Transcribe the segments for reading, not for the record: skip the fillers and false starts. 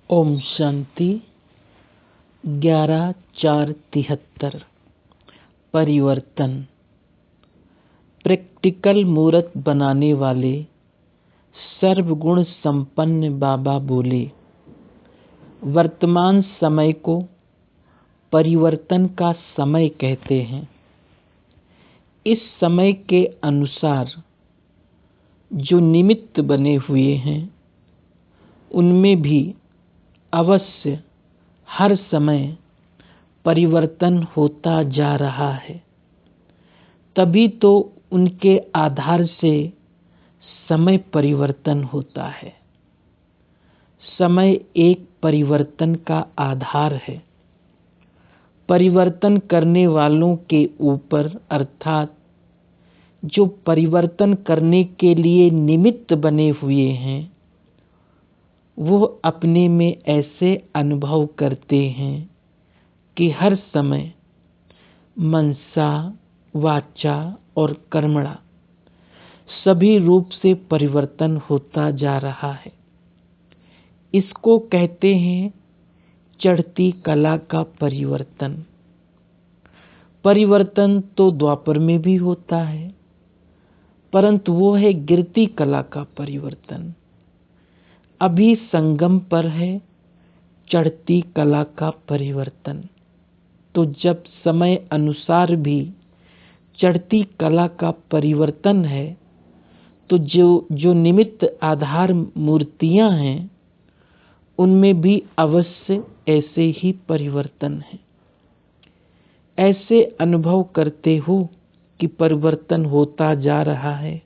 ओम शांति। 11/4/73 परिवर्तन। प्रैक्टिकल मूर्त बनाने वाले सर्वगुण संपन्न बाबा बोले, वर्तमान समय को परिवर्तन का समय कहते हैं। इस समय के अनुसार जो निमित्त बने हुए हैं उनमें भी अवश्य हर समय परिवर्तन होता जा रहा है। तभी तो उनके आधार से समय परिवर्तन होता है। समय एक परिवर्तन का आधार है। परिवर्तन करने वालों के ऊपर अर्थात जो परिवर्तन करने के लिए निमित्त बने हुए हैं वो अपने में ऐसे अनुभव करते हैं कि हर समय मनसा, वाचा और कर्मणा सभी रूप से परिवर्तन होता जा रहा है। इसको कहते हैं चढ़ती कला का परिवर्तन। परिवर्तन तो द्वापर में भी होता है, परंतु वो है गिरती कला का परिवर्तन। अभी संगम पर है चढ़ती कला का परिवर्तन। तो जब समय अनुसार भी चढ़ती कला का परिवर्तन है तो जो निमित्त आधार मूर्तियां हैं उनमें भी अवश्य ऐसे ही परिवर्तन है। ऐसे अनुभव करते हो कि परिवर्तन होता जा रहा है।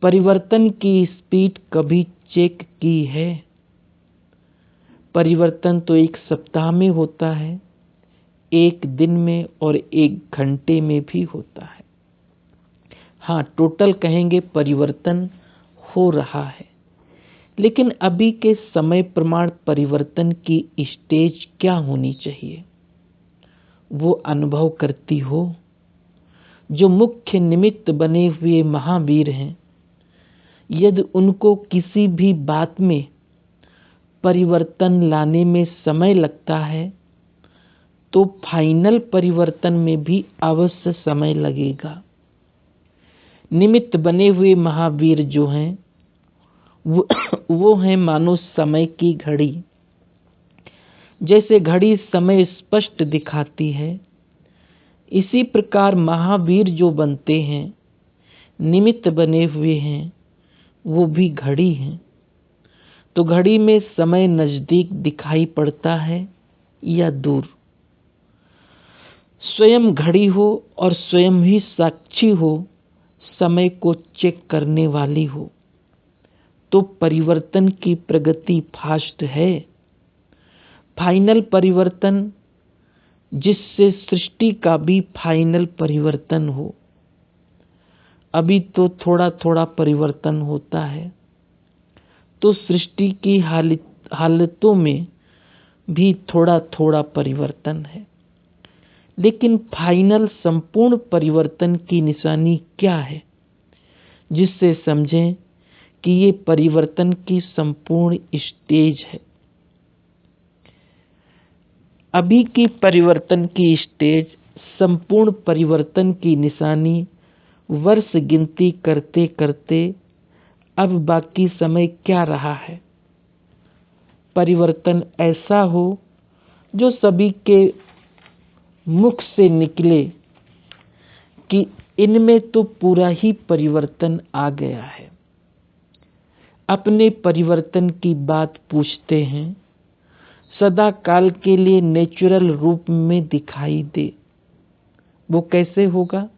परिवर्तन की स्पीड कभी चेक की है? परिवर्तन तो एक सप्ताह में होता है, एक दिन में और एक घंटे में भी होता है। हाँ, टोटल कहेंगे परिवर्तन हो रहा है। लेकिन अभी के समय प्रमाण परिवर्तन की स्टेज क्या होनी चाहिए वो अनुभव करती हो। जो मुख्य निमित्त बने हुए महावीर हैं, यदि उनको किसी भी बात में परिवर्तन लाने में समय लगता है तो फाइनल परिवर्तन में भी अवश्य समय लगेगा। निमित्त बने हुए महावीर जो हैं वो हैं मानो समय की घड़ी। जैसे घड़ी समय स्पष्ट दिखाती है, इसी प्रकार महावीर जो बनते हैं, निमित्त बने हुए हैं, वो भी घड़ी हैं। तो घड़ी में समय नजदीक दिखाई पड़ता है या दूर? स्वयं घड़ी हो और स्वयं ही साक्षी हो, समय को चेक करने वाली हो, तो परिवर्तन की प्रगति फास्ट है। फाइनल परिवर्तन जिससे सृष्टि का भी फाइनल परिवर्तन हो। अभी तो थोड़ा थोड़ा परिवर्तन होता है, तो सृष्टि की हालतों में भी थोड़ा थोड़ा परिवर्तन है। लेकिन फाइनल संपूर्ण परिवर्तन की निशानी क्या है, जिससे समझें कि ये परिवर्तन की संपूर्ण स्टेज है। अभी की परिवर्तन की स्टेज संपूर्ण परिवर्तन की निशानी वर्ष गिनती करते करते अब बाकी समय क्या रहा है? परिवर्तन ऐसा हो जो सभी के मुख से निकले कि इनमें तो पूरा ही परिवर्तन आ गया है। अपने परिवर्तन की बात पूछते हैं, सदा काल के लिए नेचुरल रूप में दिखाई दे। वो कैसे होगा?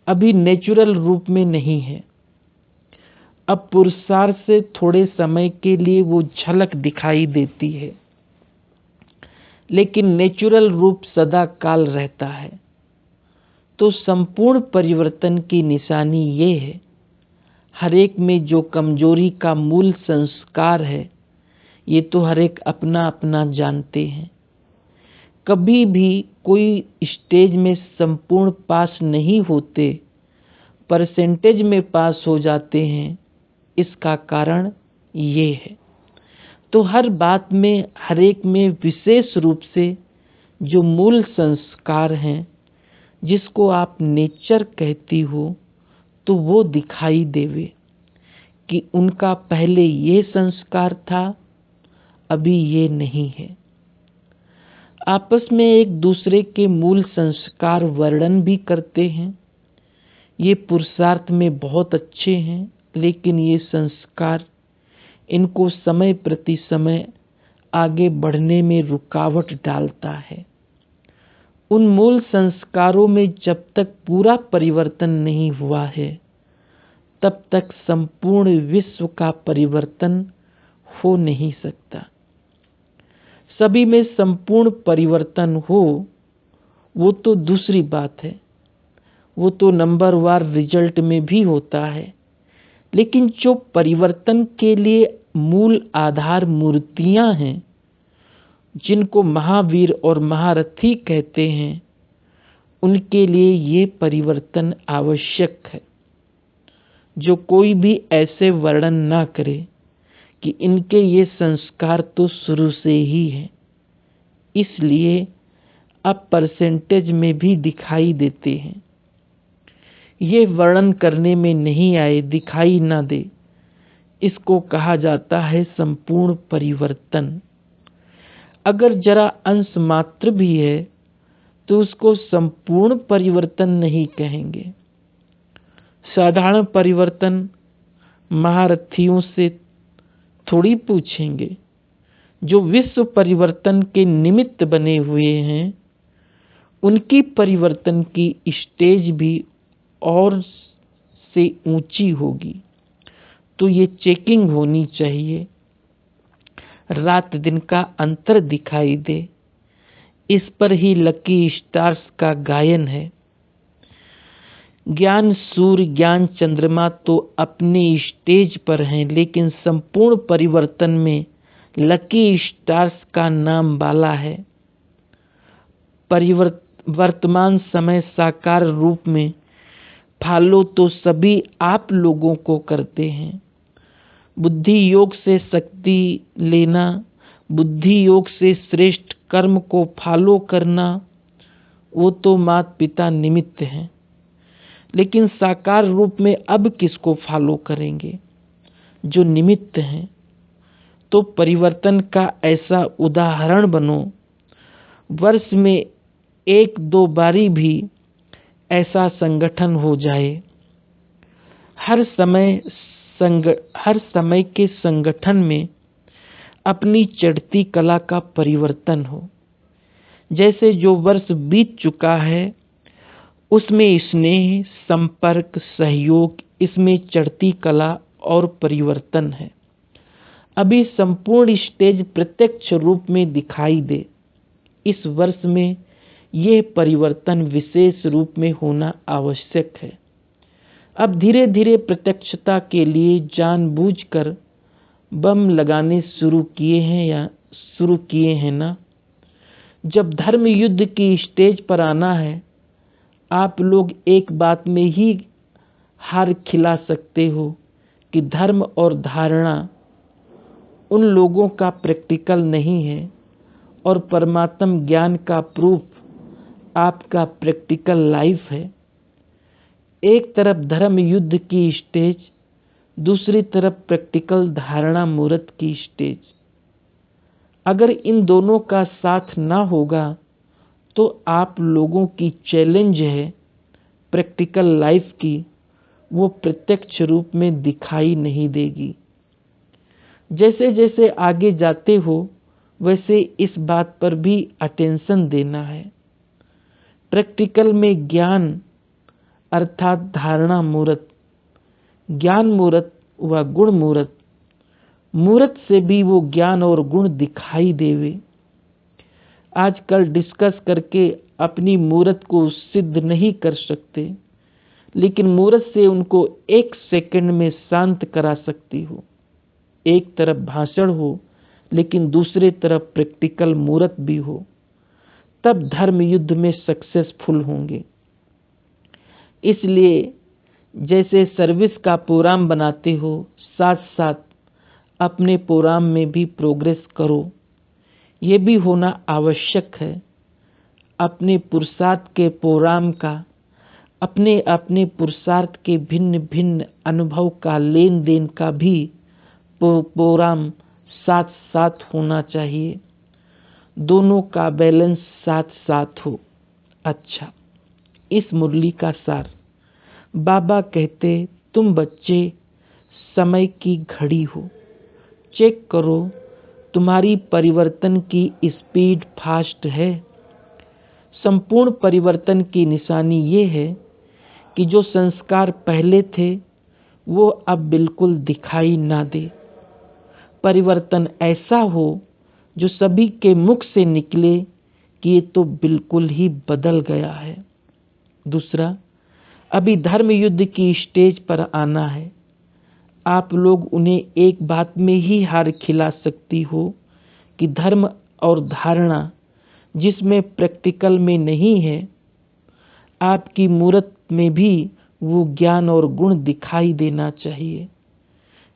अभी नेचुरल रूप में नहीं है। अब पुरुषार्थ से थोड़े समय के लिए वो झलक दिखाई देती है, लेकिन नेचुरल रूप सदा काल रहता है। तो संपूर्ण परिवर्तन की निशानी ये है, हर एक में जो कमजोरी का मूल संस्कार है, ये तो हर एक अपना अपना जानते हैं। कभी भी कोई स्टेज में संपूर्ण पास नहीं होते, परसेंटेज में पास हो जाते हैं। इसका कारण ये है। तो हर बात में, हर एक में विशेष रूप से जो मूल संस्कार हैं, जिसको आप नेचर कहती हो, तो वो दिखाई देवे कि उनका पहले ये संस्कार था, अभी ये नहीं है। आपस में एक दूसरे के मूल संस्कार वर्णन भी करते हैं। ये पुरुषार्थ में बहुत अच्छे हैं, लेकिन ये संस्कार इनको समय प्रति समय आगे बढ़ने में रुकावट डालता है। उन मूल संस्कारों में जब तक पूरा परिवर्तन नहीं हुआ है, तब तक संपूर्ण विश्व का परिवर्तन हो नहीं सकता। सभी में संपूर्ण परिवर्तन हो, वो तो दूसरी बात है, वो तो नंबरवार रिजल्ट में भी होता है। लेकिन जो परिवर्तन के लिए मूल आधार मूर्तियां हैं, जिनको महावीर और महारथी कहते हैं, उनके लिए ये परिवर्तन आवश्यक है। जो कोई भी ऐसे वर्णन ना करे कि इनके ये संस्कार तो शुरू से ही हैं, इसलिए अब परसेंटेज में भी दिखाई देते हैं। ये वर्णन करने में नहीं आए, दिखाई ना दे, इसको कहा जाता है संपूर्ण परिवर्तन। अगर जरा अंश मात्र भी है तो उसको संपूर्ण परिवर्तन नहीं कहेंगे। साधारण परिवर्तन महारथियों से थोड़ी पूछेंगे। जो विश्व परिवर्तन के निमित्त बने हुए हैं, उनकी परिवर्तन की स्टेज भी और से ऊंची होगी। तो ये चेकिंग होनी चाहिए, रात दिन का अंतर दिखाई दे। इस पर ही लकी स्टार्स का गायन है। ज्ञान सूर्य, ज्ञान चंद्रमा तो अपने स्टेज पर हैं, लेकिन संपूर्ण परिवर्तन में लकी स्टार्स का नाम बाला है। वर्तमान समय साकार रूप में फॉलो तो सभी आप लोगों को करते हैं। बुद्धि योग से शक्ति लेना, बुद्धि योग से श्रेष्ठ कर्म को फॉलो करना, वो तो माता पिता निमित्त हैं। लेकिन साकार रूप में अब किसको फॉलो करेंगे? जो निमित्त हैं। तो परिवर्तन का ऐसा उदाहरण बनो, वर्ष में एक दो बारी भी ऐसा संगठन हो जाए। हर समय के संगठन में अपनी चढ़ती कला का परिवर्तन हो। जैसे जो वर्ष बीत चुका है, उसमें स्नेह, संपर्क, सहयोग, इसमें चढ़ती कला और परिवर्तन है। अभी संपूर्ण स्टेज प्रत्यक्ष रूप में दिखाई दे। इस वर्ष में यह परिवर्तन विशेष रूप में होना आवश्यक है। अब धीरे धीरे प्रत्यक्षता के लिए जानबूझकर बम लगाने शुरू किए हैं ना। जब धर्म युद्ध की स्टेज पर आना है, आप लोग एक बात में ही हार खिला सकते हो कि धर्म और धारणा उन लोगों का प्रैक्टिकल नहीं है, और परमात्म ज्ञान का प्रूफ आपका प्रैक्टिकल लाइफ है। एक तरफ धर्म युद्ध की स्टेज, दूसरी तरफ प्रैक्टिकल धारणा मूर्त की स्टेज। अगर इन दोनों का साथ ना होगा तो आप लोगों की चैलेंज है प्रैक्टिकल लाइफ की, वो प्रत्यक्ष रूप में दिखाई नहीं देगी। जैसे जैसे आगे जाते हो, वैसे इस बात पर भी अटेंशन देना है। प्रैक्टिकल में ज्ञान अर्थात धारणा मूर्त, ज्ञान मूर्त व गुण मूर्त, मूर्त से भी वो ज्ञान और गुण दिखाई देवे। आजकल डिस्कस करके अपनी मूर्त को सिद्ध नहीं कर सकते, लेकिन मूर्त से उनको एक सेकंड में शांत करा सकती हो। एक तरफ भाषण हो, लेकिन दूसरे तरफ प्रैक्टिकल मूर्त भी हो, तब धर्म युद्ध में सक्सेसफुल होंगे। इसलिए जैसे सर्विस का प्रोग्राम बनाते हो, साथ साथ अपने प्रोग्राम में भी प्रोग्रेस करो। ये भी होना आवश्यक है। अपने पुरुषार्थ के प्रोग्राम का, अपने अपने पुरुषार्थ के भिन्न भिन्न अनुभव का लेन देन का भी प्रोग्राम साथ साथ होना चाहिए। दोनों का बैलेंस साथ साथ हो। अच्छा, इस मुरली का सार बाबा कहते, तुम बच्चे समय की घड़ी हो। चेक करो तुम्हारी परिवर्तन की स्पीड फास्ट है। संपूर्ण परिवर्तन की निशानी ये है कि जो संस्कार पहले थे वो अब बिल्कुल दिखाई ना दे। परिवर्तन ऐसा हो जो सभी के मुख से निकले कि ये तो बिल्कुल ही बदल गया है। दूसरा, अभी धर्म युद्ध की स्टेज पर आना है। आप लोग उन्हें एक बात में ही हार खिला सकती हो कि धर्म और धारणा जिसमें प्रैक्टिकल में नहीं है, आपकी मूर्त में भी वो ज्ञान और गुण दिखाई देना चाहिए।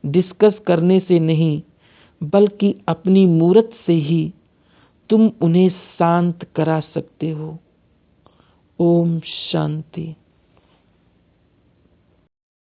डिस्कस करने से नहीं, बल्कि अपनी मूर्त से ही तुम उन्हें शांत करा सकते हो। ओम शांति।